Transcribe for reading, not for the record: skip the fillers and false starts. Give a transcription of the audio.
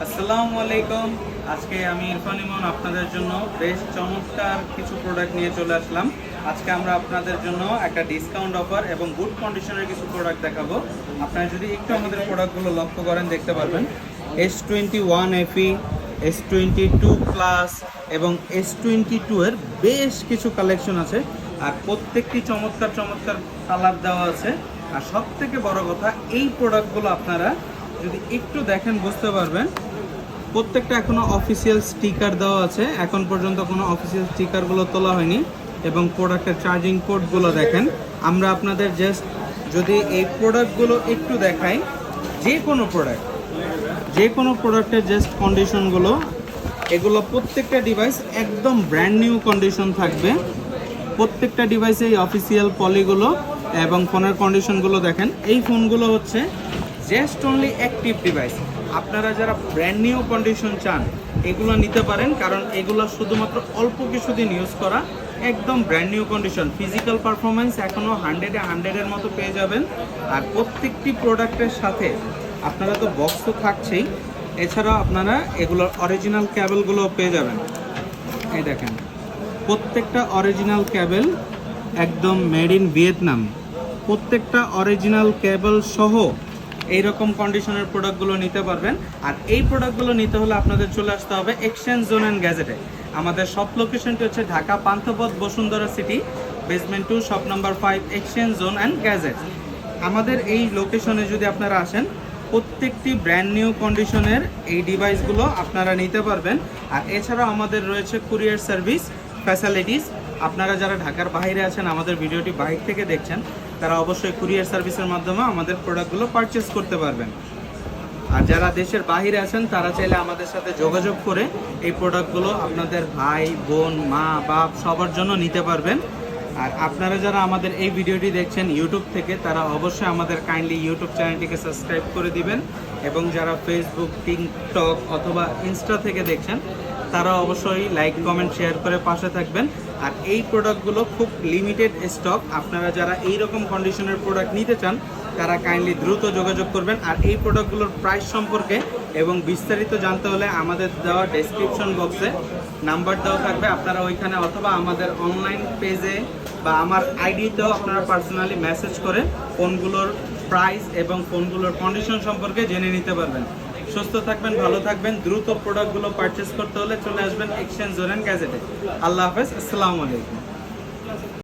আসসালামু আলাইকুম। আজকে আমি ইরফান ইমন আপনাদের জন্য বেশ চমৎকার কিছু প্রোডাক্ট নিয়ে চলে আসলাম। আজকে আমরা আপনাদের জন্য একটা ডিসকাউন্ট অফার এবং গুড কন্ডিশনের কিছু প্রোডাক্ট দেখাবো। আপনারা যদি একটু আমাদের প্রোডাক্টগুলো লক্ষ্য করেন দেখতে পারবেন S21 FE, S22 প্লাস এবং S22 এর বেশ কিছু কালেকশন আছে। আর প্রত্যেকটি চমৎকার চমৎকার কালার দেওয়া আছে। আর সব থেকে বড় কথা, এই প্রোডাক্টগুলো আপনারা যদি একটু দেখেন বুঝতে পারবেন প্রত্যেকটা এখনো অফিসিয়াল স্টিকার দেওয়া আছে। এখন পর্যন্ত কোনো অফিসিয়াল স্টিকারগুলো তোলা হয়নি এবং প্রোডাক্টের চার্জিং পোর্টগুলো দেখেন। আমরা আপনাদের জাস্ট যদি এই প্রোডাক্টগুলো একটু দেখাই, যে কোনো প্রোডাক্টের জাস্ট কন্ডিশনগুলো, এগুলো প্রত্যেকটা ডিভাইস একদম ব্র্যান্ড নিউ কন্ডিশন থাকবে। প্রত্যেকটা ডিভাইসে এই অফিসিয়াল পলিগুলো এবং ফোনের কন্ডিশনগুলো দেখেন। এই ফোনগুলো হচ্ছে জাস্ট অনলি অ্যাক্টিভ ডিভাইস। আপনারা যারা ব্র্যান্ড নিউ কন্ডিশন চান এগুলো নিতে পারেন, কারণ এগুলো শুধুমাত্র অল্প কিছুদিন ইউজ করা, একদম brand new condition. Physical performance এখনও 100-এর মতো পেয়ে যাবেন। আর প্রত্যেকটি প্রোডাক্টের সাথে আপনারা তো বক্স তো থাকছেই, এছাড়াও আপনারা এগুলোর অরিজিনাল ক্যাবেলগুলো পেয়ে যাবেন। এই দেখেন, প্রত্যেকটা অরিজিনাল ক্যাবেল একদম মেড ইন ভিয়েতনাম। প্রত্যেকটা অরিজিনাল কেবল সহ এইরকম কন্ডিশনের প্রোডাক্টগুলো নিতে পারবেন। আর এই প্রোডাক্টগুলো নিতে হলে আপনাদের চলে আসতে হবে এক্সচেঞ্জ জোন অ্যান্ড গ্যাজেটে। আমাদের শপ লোকেশনটি হচ্ছে Dhaka Panthapath Bashundhara city, basement 2, shop number 5, exchange zone and gadget. আমাদের এই লোকেশনে যদি আপনারা আসেন, প্রত্যেকটি ব্র্যান্ড নিউ কন্ডিশনের এই ডিভাইসগুলো আপনারা নিতে পারবেন। আর এছাড়াও আমাদের রয়েছে কুরিয়ার সার্ভিস ফ্যাসিলিটিস। আপনারা যারা ঢাকার বাইরে আছেন, আমাদের ভিডিওটি বাইরে থেকে দেখছেন, তারা অবশ্যই কুরিয়ার সার্ভিসের মাধ্যমে আমাদের প্রোডাক্টগুলো পারচেস করতে পারবেন। আর যারা দেশের বাইরে আছেন তারা চাইলে আমাদের সাথে যোগাযোগ করে এই প্রোডাক্টগুলো আপনাদের ভাই বোন মা বাপ সবার জন্য নিতে পারবেন। আর আপনারা যারা আমাদের এই ভিডিওটি দেখছেন ইউটিউব থেকে, তারা অবশ্যই আমাদের কাইন্ডলি ইউটিউব চ্যানেলটিকে সাবস্ক্রাইব করে দিবেন। এবং যারা ফেসবুক, টিকটক অথবা ইনস্টা থেকে দেখছেন, তারা অবশ্যই লাইক, কমেন্ট, শেয়ার করে পাশে থাকবেন। আর এই প্রোডাক্টগুলো খুব লিমিটেড স্টক। আপনারা যারা এই রকম কন্ডিশনের প্রোডাক্ট নিতে চান তারা কাইন্ডলি দ্রুত যোগাযোগ করবেন। আর এই প্রোডাক্টগুলোর প্রাইস সম্পর্কে এবং বিস্তারিত জানতে হলে আমাদের দেওয়া ডেসক্রিপশন বক্সে নাম্বার দেওয়া থাকবে। আপনারা ওইখানে অথবা আমাদের অনলাইন পেজে বা আমার আইডিতেও আপনারা পার্সোনালি মেসেজ করে ফোনগুলোর প্রাইস এবং ফোনগুলোর কন্ডিশন সম্পর্কে জেনে নিতে পারবেন। সুস্থ থাকবেন, ভালো থাকবেন। দ্রুত প্রোডাক্টগুলো পারচেস করতে হলে চলে আসবেন এক্সচেঞ্জ জোন অ্যান্ড গ্যাজেটে। আল্লাহ হাফেজ, আসসালামু আলাইকুম।